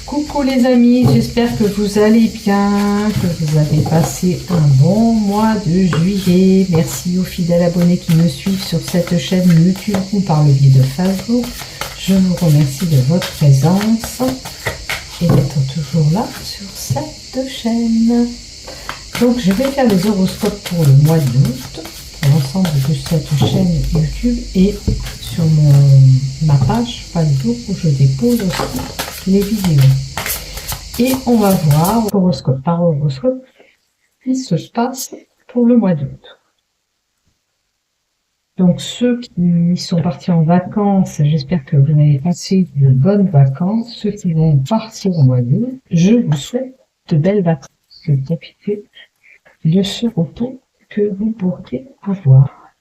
Coucou les amis, j'espère que vous allez bien, que vous avez passé un bon mois de juillet. Merci aux fidèles abonnés qui me suivent sur cette chaîne YouTube ou par le biais de Facebook. Je vous remercie de votre présence et d'être toujours là sur cette chaîne. Donc je vais faire les horoscopes pour le mois d'août, pour l'ensemble de cette chaîne YouTube et sur ma page Facebook où je dépose aussi les vidéos. Et on va voir horoscope par horoscope ce qui se passe pour le mois d'août. Donc ceux qui sont partis en vacances, j'espère que vous avez passé de bonnes vacances. Ceux qui vont partir au mois d'août, je vous souhaite de belles vacances, de profiter de ce repos que vous pourriez avoir.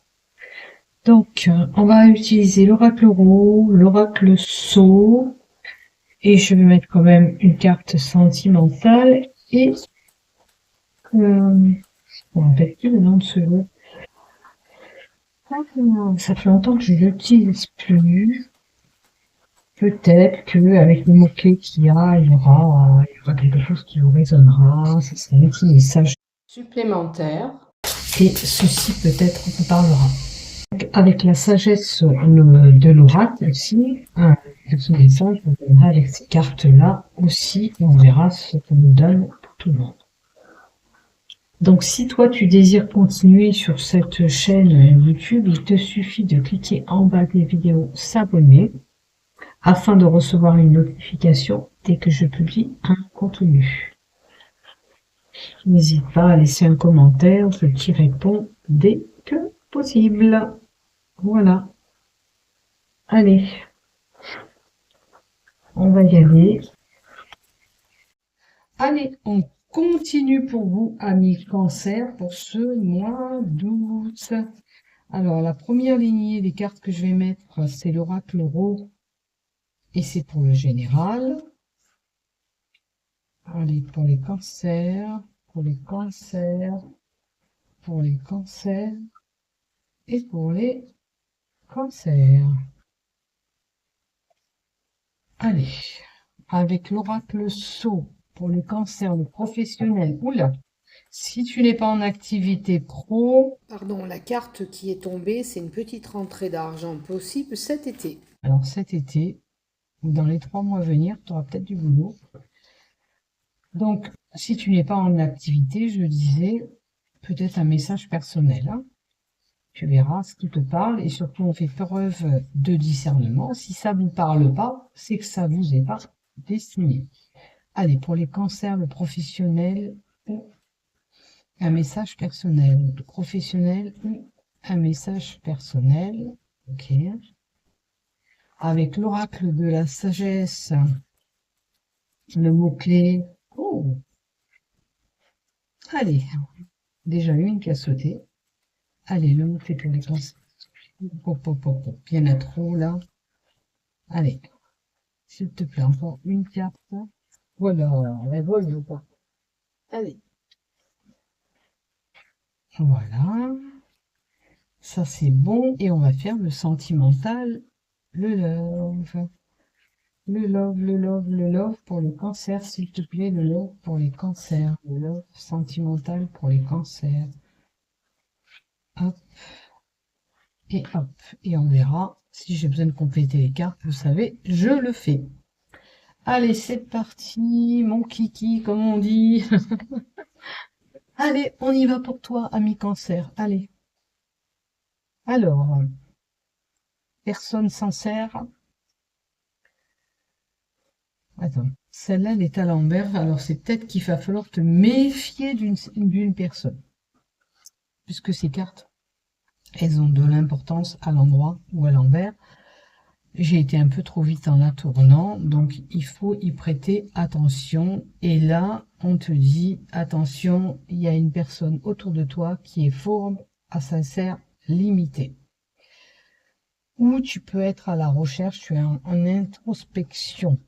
Donc on va utiliser l'oracle Tarot, l'oracle Sceau, et je vais mettre quand même une carte sentimentale et je ne me rappelle plus le nom de ce jeu. Ça fait longtemps que je ne l'utilise plus. Peut-être qu'avec les mots-clés qu'il y a, il y aura quelque chose qui vous résonnera. Ce sera un petit message supplémentaire. Et ceci peut-être vous parlera. Donc, avec la sagesse de l'oracle aussi, ce message vous donnera avec ces cartes-là aussi. On verra ce qu'on nous donne pour tout le monde. Donc si toi tu désires continuer sur cette chaîne YouTube, il te suffit de cliquer en bas des vidéos s'abonner afin de recevoir une notification dès que je publie un contenu. N'hésite pas à laisser un commentaire, je t'y réponds dès que possible. Voilà. Allez, on va y aller. Allez, on continue pour vous, amis Cancer, pour ce mois d'août. Alors, la première lignée des cartes que je vais mettre, c'est l'oracle Tarot, et c'est pour le général. Allez, pour les cancers, pour les cancers, pour les cancers, et pour les cancers. Allez, avec l'oracle Sceau, pour le cancer, le professionnel. Oula! Si tu n'es pas en activité pro... Pardon, la carte qui est tombée, c'est une petite rentrée d'argent possible cet été. Alors cet été, ou dans les 3 mois à venir, tu auras peut-être du boulot. Donc, si tu n'es pas en activité, je disais, peut-être un message personnel. Hein. Tu verras ce qui te parle et surtout on fait preuve de discernement. Si ça ne vous parle pas, c'est que ça vous est pas destiné. Allez, pour les cancers, le professionnel ou un message personnel. Le professionnel ou un message personnel. Ok. Avec l'oracle de la sagesse, le mot-clé. Oh. Allez, déjà une qui a sauté. Allez, le mot-clé pour les cancers. Bien à trop là. Allez, s'il te plaît, encore une carte. Voilà, elle vole ou pas. Allez. Voilà. Ça c'est bon. Et on va faire le sentimental, le love. Le love, le love, le love pour les cancers, s'il te plaît, le love pour les cancers. Le love sentimental pour les cancers. Hop. Et hop. Et on verra. Si j'ai besoin de compléter les cartes, vous savez, je le fais. Allez, c'est parti, mon kiki, comme on dit. Allez, on y va pour toi, ami cancer. Allez. Alors, personne sincère. Attends, celle-là, elle est à l'envers. Alors, c'est peut-être qu'il va falloir te méfier d'une personne. Puisque ces cartes, elles ont de l'importance à l'endroit ou à l'envers. J'ai été un peu trop vite en la tournant, donc il faut y prêter attention. Et là, on te dit, attention, il y a une personne autour de toi qui est fourbe, à sincère, limitée. Ou tu peux être à la recherche, tu es en introspection.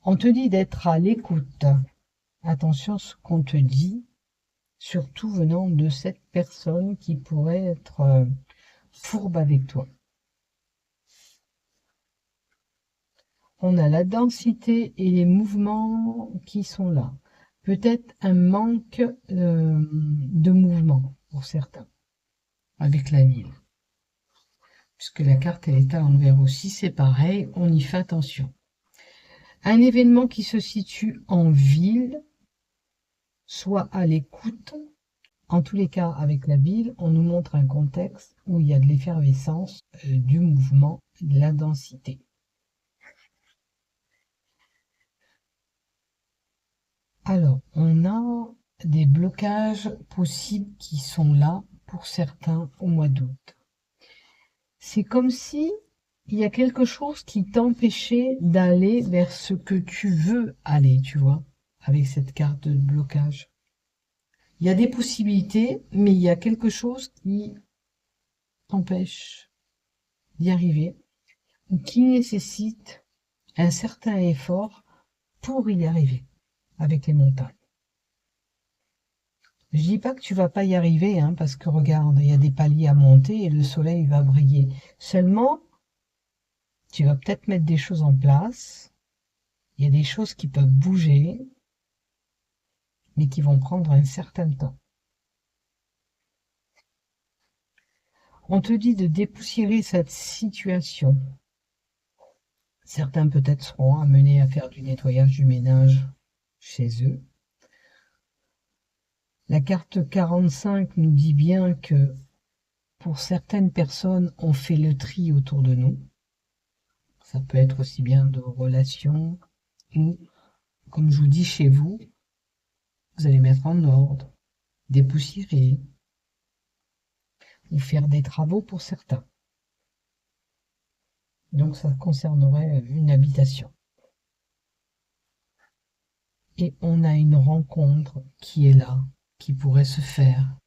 On te dit d'être à l'écoute. Attention à ce qu'on te dit, surtout venant de cette personne qui pourrait être fourbe avec toi. on a la densité et les mouvements qui sont là. Peut-être un manque de mouvement pour certains avec la ville. Puisque la carte elle est à l'envers aussi, c'est pareil, on y fait attention. Un événement qui se situe en ville, soit à l'écoute, en tous les cas avec la ville, on nous montre un contexte où il y a de l'effervescence, du mouvement, de la densité. Alors, on a des blocages possibles qui sont là pour certains au mois d'août. C'est comme si il y a quelque chose qui t'empêchait d'aller vers ce que tu veux aller, tu vois, avec cette carte de blocage. Il y a des possibilités, mais il y a quelque chose qui t'empêche d'y arriver, ou qui nécessite un certain effort pour y arriver avec les montagnes. Je dis pas que tu vas pas y arriver, hein, parce que regarde, il y a des paliers à monter et le soleil va briller. Seulement, tu vas peut-être mettre des choses en place. Il y a des choses qui peuvent bouger, mais qui vont prendre un certain temps. On te dit de dépoussiérer cette situation. Certains peut-être seront amenés à faire du nettoyage du ménage chez eux. La carte 45 nous dit bien que pour certaines personnes, on fait le tri autour de nous. Ça peut être aussi bien de relations ou, comme je vous dis, chez vous, vous allez mettre en ordre, dépoussiérer ou faire des travaux pour certains. Donc ça concernerait une habitation. Et on a une rencontre qui est là, qui pourrait se faire.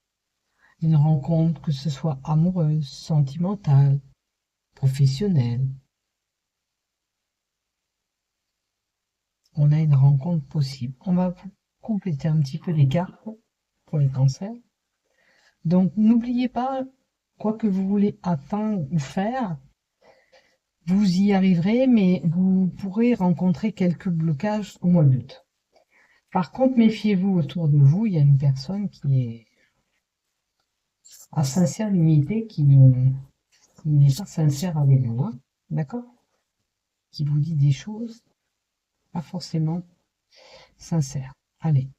Une rencontre que ce soit amoureuse, sentimentale, professionnelle. On a une rencontre possible. On va compléter un petit peu les cartes pour les cancers. Donc n'oubliez pas, quoi que vous voulez atteindre ou faire, vous y arriverez, mais vous pourrez rencontrer quelques blocages au mois d'août. Par contre, méfiez-vous autour de vous, il y a une personne qui est à sincère limité, qui n'est pas sincère avec vous, hein, d'accord? Qui vous dit des choses pas forcément sincères. Allez,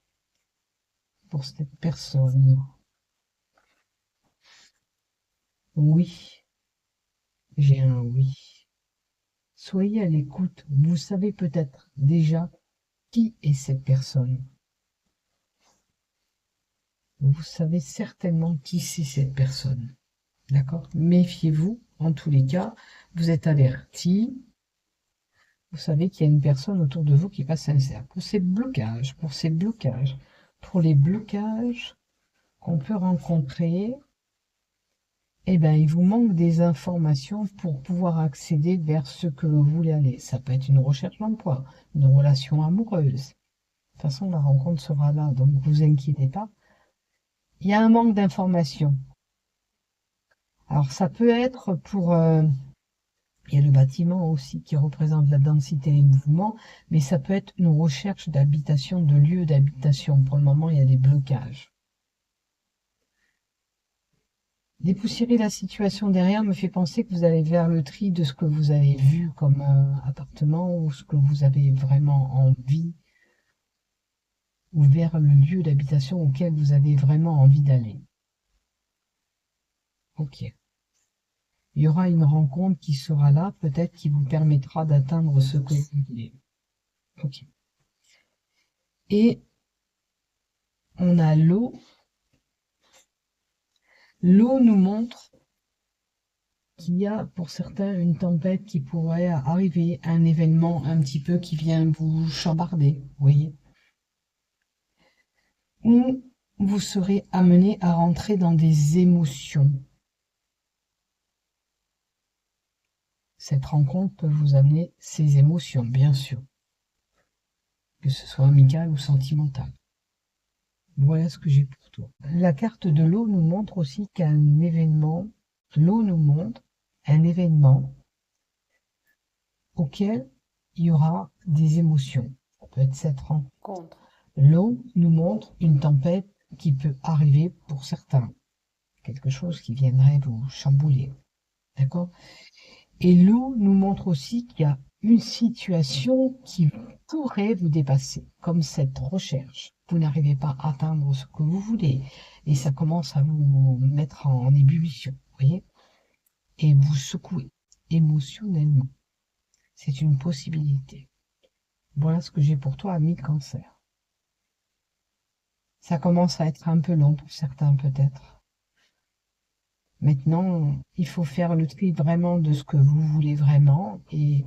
pour cette personne, oui, j'ai un oui. Soyez à l'écoute, vous savez peut-être déjà qui est cette personne. Vous savez certainement qui c'est cette personne. D'accord? Méfiez-vous, en tous les cas, vous êtes avertis. Vous savez qu'il y a une personne autour de vous qui n'est pas sincère. Pour les blocages qu'on peut rencontrer, eh ben, il vous manque des informations pour pouvoir accéder vers ce que vous voulez aller. Ça peut être une recherche d'emploi, une relation amoureuse. De toute façon, la rencontre sera là, donc vous inquiétez pas. Il y a un manque d'informations. Alors, ça peut être pour... il y a le bâtiment aussi qui représente la densité et le mouvement, mais ça peut être une recherche d'habitation, de lieu d'habitation. Pour le moment, il y a des blocages. Dépoussiérer la situation derrière me fait penser que vous allez vers le tri de ce que vous avez vu comme appartement ou ce que vous avez vraiment envie, ou vers le lieu d'habitation auquel vous avez vraiment envie d'aller. Ok. Il y aura une rencontre qui sera là, peut-être qui vous permettra d'atteindre ce que vous voulez. Ok. Et on a l'eau. L'eau nous montre qu'il y a pour certains une tempête qui pourrait arriver, un événement un petit peu qui vient vous chambarder, vous voyez. Ou vous serez amené à rentrer dans des émotions. Cette rencontre peut vous amener ces émotions, bien sûr. Que ce soit amical ou sentimental. Voilà ce que j'ai pour toi. La carte de l'eau nous montre aussi qu'un événement, l'eau nous montre un événement auquel il y aura des émotions. Ça peut être cette Contre. L'eau nous montre une tempête qui peut arriver pour certains. Quelque chose qui viendrait vous chambouler. D'accord? Et l'eau nous montre aussi qu'il y a une situation qui pourrait vous dépasser, comme cette recherche. Vous n'arrivez pas à atteindre ce que vous voulez et ça commence à vous mettre en ébullition, vous voyez? Et vous secouer émotionnellement. C'est une possibilité. Voilà ce que j'ai pour toi, ami Cancer. Ça commence à être un peu long pour certains peut-être. Maintenant, il faut faire le tri vraiment de ce que vous voulez vraiment et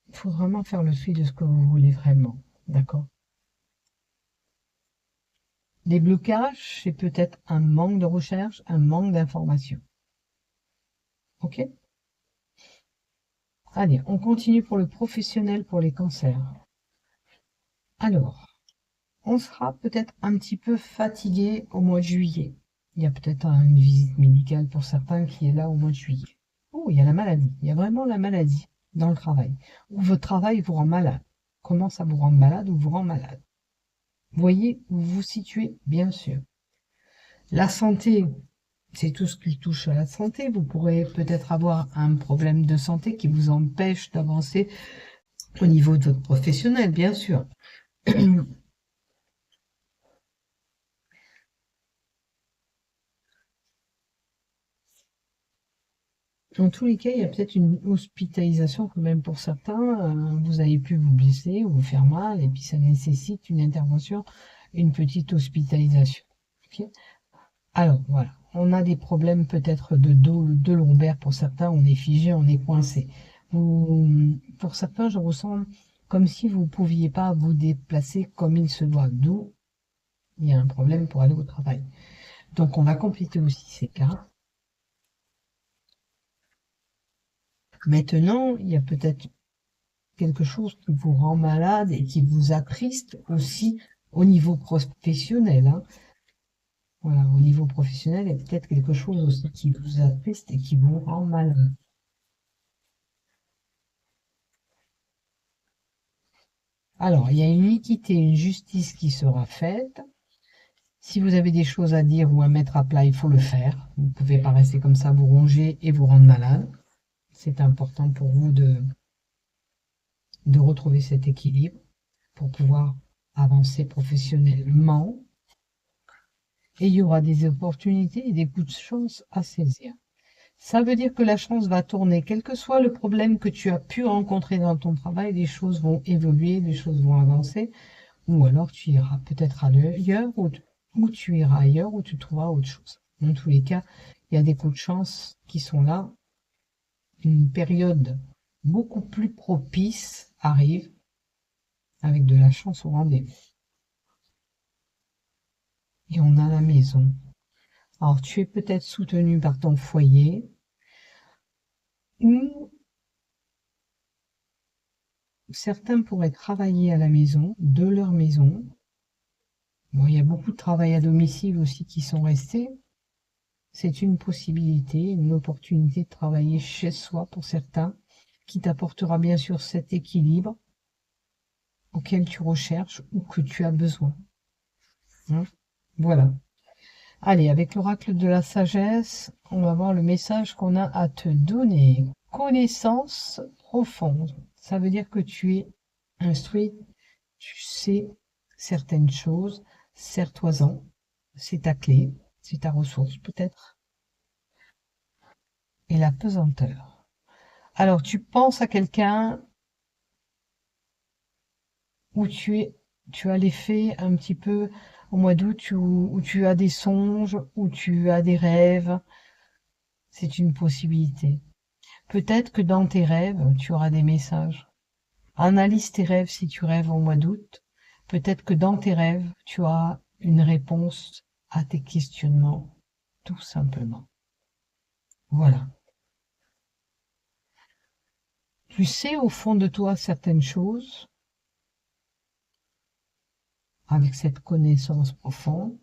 il faut vraiment faire le tri de ce que vous voulez vraiment. D'accord? Les blocages, c'est peut-être un manque de recherche, un manque d'information. Ok? Allez, on continue pour le professionnel pour les cancers. Alors, on sera peut-être un petit peu fatigué au mois de juillet. Il y a peut-être une visite médicale pour certains qui est là au mois de juillet. Oh, il y a la maladie. Il y a vraiment la maladie dans le travail. Ou votre travail vous rend malade. Comment ça vous rend malade ou vous rend malade? Vous voyez où vous vous situez, bien sûr. La santé, c'est tout ce qui touche à la santé. Vous pourrez peut-être avoir un problème de santé qui vous empêche d'avancer au niveau de votre professionnel, bien sûr. En tous les cas, il y a peut-être une hospitalisation quand même pour certains. Vous avez pu vous blesser ou vous faire mal et puis ça nécessite une intervention, une petite hospitalisation. Okay. Alors voilà, on a des problèmes peut-être de dos, de lombaire pour certains, on est figé, on est coincé. Pour certains, je ressens comme si vous ne pouviez pas vous déplacer comme il se doit, d'où il y a un problème pour aller au travail. Donc on va compléter aussi ces cas. Maintenant, il y a peut-être quelque chose qui vous rend malade et qui vous attriste aussi au niveau professionnel. Hein. Voilà, au niveau professionnel, il y a peut-être quelque chose aussi qui vous attriste et qui vous rend malade. Alors, il y a une équité, une justice qui sera faite. Si vous avez des choses à dire ou à mettre à plat, il faut le faire. Vous ne pouvez pas rester comme ça, vous ronger et vous rendre malade. C'est important pour vous de retrouver cet équilibre pour pouvoir avancer professionnellement. Et il y aura des opportunités et des coups de chance à saisir. Ça veut dire que la chance va tourner, quel que soit le problème que tu as pu rencontrer dans ton travail, les choses vont évoluer, les choses vont avancer, ou alors tu iras peut-être ailleurs, ou tu iras ailleurs, ou tu trouveras autre chose. Dans tous les cas, il y a des coups de chance qui sont là. Une période beaucoup plus propice arrive avec de la chance au rendez-vous. Et on a la maison. Alors tu es peut-être soutenu par ton foyer, ou certains pourraient travailler à la maison, de leur maison. Bon, il y a beaucoup de travail à domicile aussi qui sont restés. C'est une possibilité, une opportunité de travailler chez soi pour certains, qui t'apportera bien sûr cet équilibre auquel tu recherches ou que tu as besoin. Hein. Voilà. Allez, avec l'oracle de la sagesse, on va voir le message qu'on a à te donner. Connaissance profonde. Ça veut dire que tu es instruit, tu sais certaines choses, serre-toi-en, c'est ta clé, c'est ta ressource peut-être. Et la pesanteur. Alors tu penses à quelqu'un où tu as l'effet un petit peu au mois d'août où tu as des songes, où tu as des rêves. C'est une possibilité. Peut-être que dans tes rêves, tu auras des messages. Analyse tes rêves si tu rêves au mois d'août. Peut-être que dans tes rêves, tu as une réponse à tes questionnements, tout simplement. Voilà. Tu sais au fond de toi certaines choses, avec cette connaissance profonde.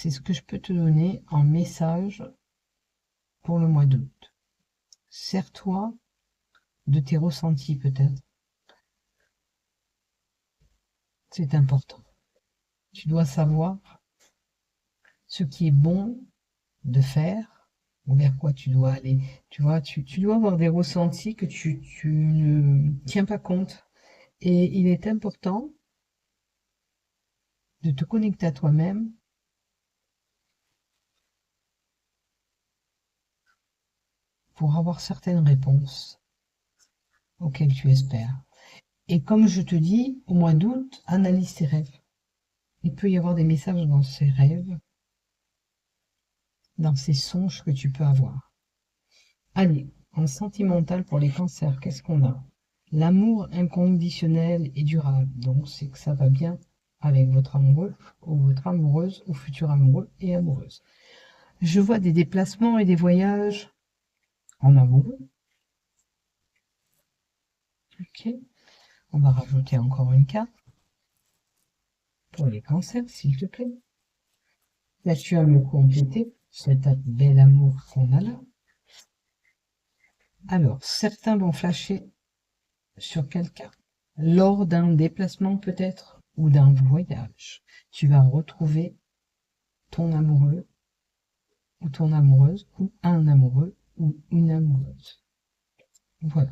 c'est ce que je peux te donner en message pour le mois d'août. Sers-toi de tes ressentis peut-être. C'est important. Tu dois savoir ce qui est bon de faire, ou vers quoi tu dois aller. Tu vois, tu dois avoir des ressentis que tu ne tiens pas compte. Et il est important de te connecter à toi-même pour avoir certaines réponses auxquelles tu espères. Et comme je te dis, au mois d'août, analyse tes rêves. Il peut y avoir des messages dans ces rêves, dans ces songes que tu peux avoir. Allez, en sentimental pour les cancers, qu'est-ce qu'on a? L'amour inconditionnel et durable. Donc c'est que ça va bien avec votre amoureux ou votre amoureuse ou futur amoureux et amoureuse. Je vois des déplacements et des voyages en amoureux. Ok. On va rajouter encore une carte pour les cancers, s'il te plaît. Là, tu as me compléter cet bel amour qu'on a là. Alors, certains vont flasher sur quelqu'un lors d'un déplacement peut-être ou d'un voyage. Tu vas retrouver ton amoureux ou ton amoureuse ou un amoureux ou une amoureuse. Voilà.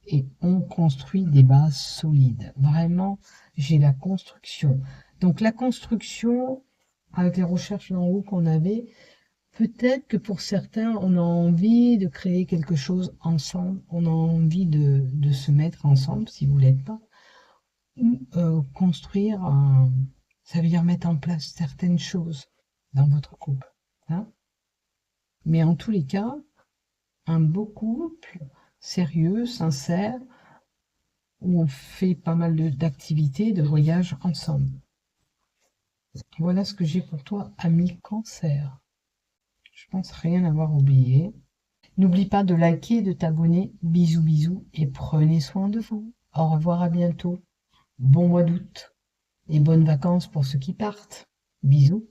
Et on construit des bases solides. Vraiment, j'ai la construction. Donc la construction, avec les recherches en haut qu'on avait, peut-être que pour certains, on a envie de créer quelque chose ensemble, on a envie de se mettre ensemble, si vous l'êtes pas, ou construire, ça veut dire mettre en place certaines choses dans votre couple. Hein. Mais en tous les cas, un beau couple, sérieux, sincère, où on fait pas mal d'activités, de voyages ensemble. Voilà ce que j'ai pour toi, ami Cancer. Je pense rien avoir oublié. N'oublie pas de liker et de t'abonner. Bisous bisous et prenez soin de vous. Au revoir, à bientôt. Bon mois d'août et bonnes vacances pour ceux qui partent. Bisous.